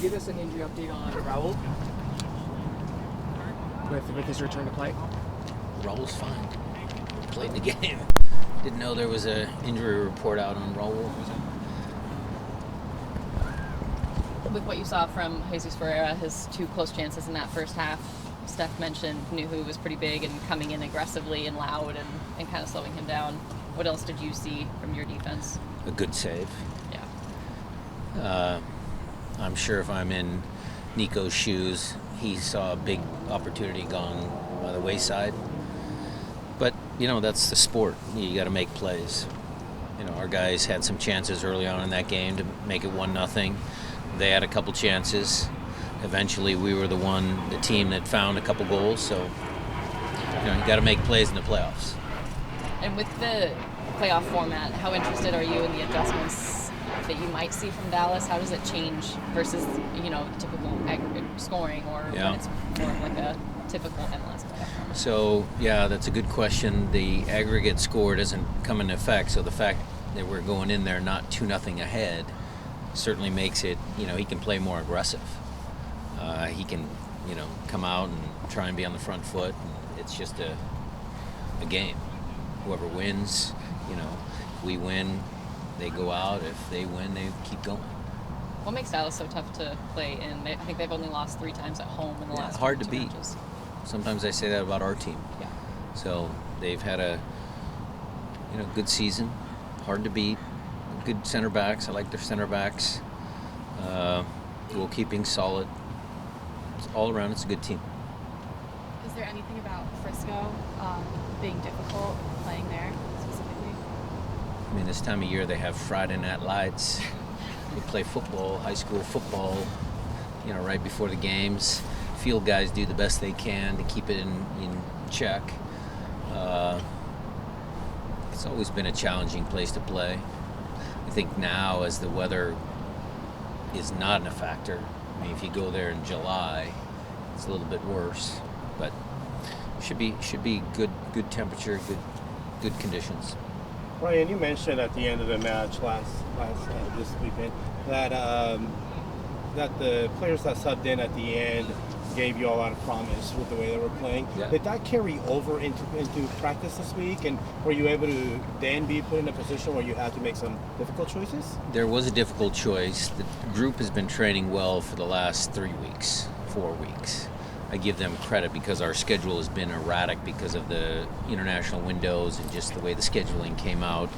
give us an injury update on Raul with his return to play? Raul's fine. Played the game. Didn't know there was an injury report out on Raul. With what you saw from Jesus Ferreira, his 2 close chances in that first half, Steph mentioned Nuhu was pretty big and coming in aggressively and loud and kind of slowing him down. What else did you see from your defense? A good save. Yeah. I'm sure if I'm in Nico's shoes, he saw a big opportunity gone by the wayside. But, that's the sport. You got to make plays. Our guys had some chances early on in that game to make it 1-0. They had a couple chances. Eventually, we were the team that found a couple goals. So, you got to make plays in the playoffs. And with the playoff format, how interested are you in the adjustments that you might see from Dallas? How does it change versus, typical aggregate scoring or when it's more like a typical MLS playoff? So, that's a good question. The aggregate score doesn't come into effect, so the fact that we're going in there not 2-0 ahead certainly makes it, he can play more aggressive. He can, come out and try and be on the front foot. And it's just a game. Whoever wins, if we win, they go out. If they win, they keep going. What makes Dallas so tough to play in? I think they've only lost 3 times at home in the last hard to 2 beat. matches. Sometimes I say that about our team. Yeah. So they've had a good season, hard to beat. Good center backs. I like their center backs. Goalkeeping solid. All around, it's a good team. Is there anything about Frisco being difficult playing there specifically? I mean, this time of year they have Friday night lights. We play football, high school football, right before the games. Field guys do the best they can to keep it in check. It's always been a challenging place to play. I think now, as the weather is not a factor, I mean, if you go there in July, it's a little bit worse, but should be good temperature, good conditions. Ryan, you mentioned at the end of the match this weekend that the players that subbed in at the end gave you a lot of promise with the way they were playing. Yeah. Did that carry over into practice this week? And were you able to then be put in a position where you had to make some difficult choices? There was a difficult choice. The group has been training well for the last 3 weeks, 4 weeks. I give them credit because our schedule has been erratic because of the international windows and just the way the scheduling came out.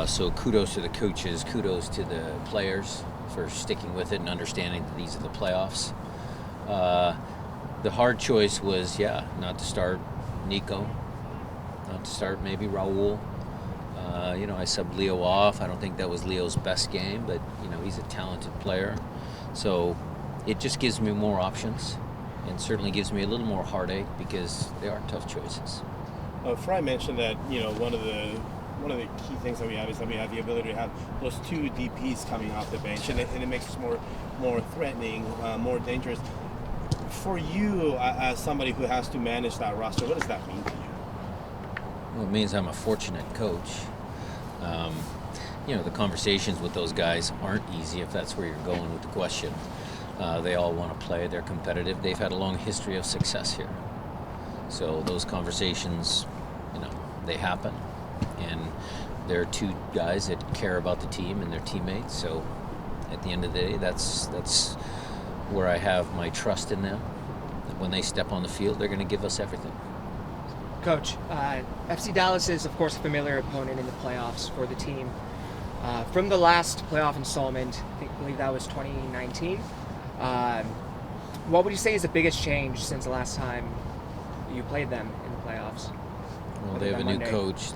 So kudos to the coaches, kudos to the players for sticking with it and understanding that these are the playoffs. The hard choice was, not to start Nico, not to start maybe Raul. I subbed Leo off. I don't think that was Leo's best game, but, he's a talented player. So it just gives me more options and certainly gives me a little more heartache because they are tough choices. Fry mentioned that, one of the key things that we have is that we have the ability to have those 2 DPs coming off the bench, and it makes us more threatening, more dangerous. For you, as somebody who has to manage that roster, what does that mean to you? Well, it means I'm a fortunate coach. The conversations with those guys aren't easy, if that's where you're going with the question. They all want to play. They're competitive. They've had a long history of success here. So those conversations, they happen. And there are 2 guys that care about the team and their teammates. So at the end of the day, that's where I have my trust in them. When they step on the field, they're going to give us everything. Coach, FC Dallas is, of course, a familiar opponent in the playoffs for the team. From the last playoff installment, I believe that was 2019, what would you say is the biggest change since the last time you played them in the playoffs? Well, they have a new coach.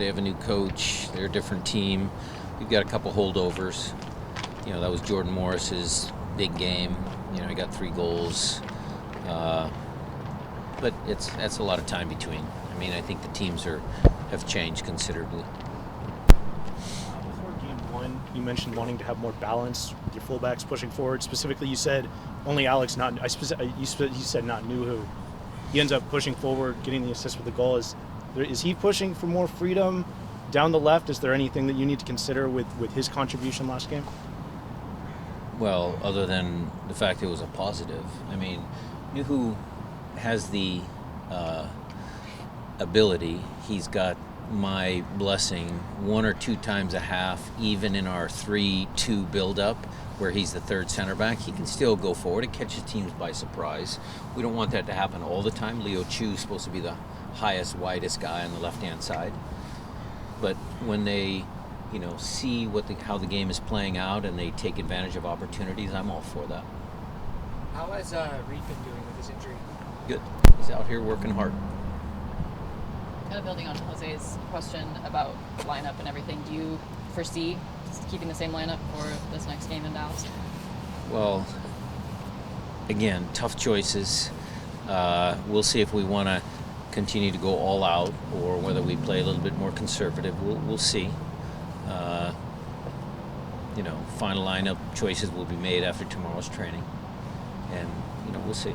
They're a different team. We've got a couple holdovers. That was Jordan Morris's big game. He got 3 goals. But that's a lot of time between. I mean, I think the teams have changed considerably. Before game 1, you mentioned wanting to have more balance with your fullbacks pushing forward. Specifically, you said only Alex, you said not Nuhu. He ends up pushing forward, getting the assist with the goal. Is he pushing for more freedom down the left? Is there anything that you need to consider with his contribution last game? Well, other than the fact it was a positive. I mean, Nuhu has the ability. He's got my blessing 1 or 2 times a half, even in our 3-2 build-up, where he's the third center back. He can still go forward and catch his teams by surprise. We don't want that to happen all the time. Leo Chu is supposed to be the highest, widest guy on the left-hand side. But when they, see how the game is playing out and they take advantage of opportunities, I'm all for that. How has Reed been doing with his injury? Good. He's out here working hard. Kind of building on Jose's question about the lineup and everything, do you foresee keeping the same lineup for this next game in Dallas? Well, again, tough choices. We'll see if we want to continue to go all out or whether we play a little bit more conservative. We'll see. Final lineup choices will be made after tomorrow's training, and we'll see.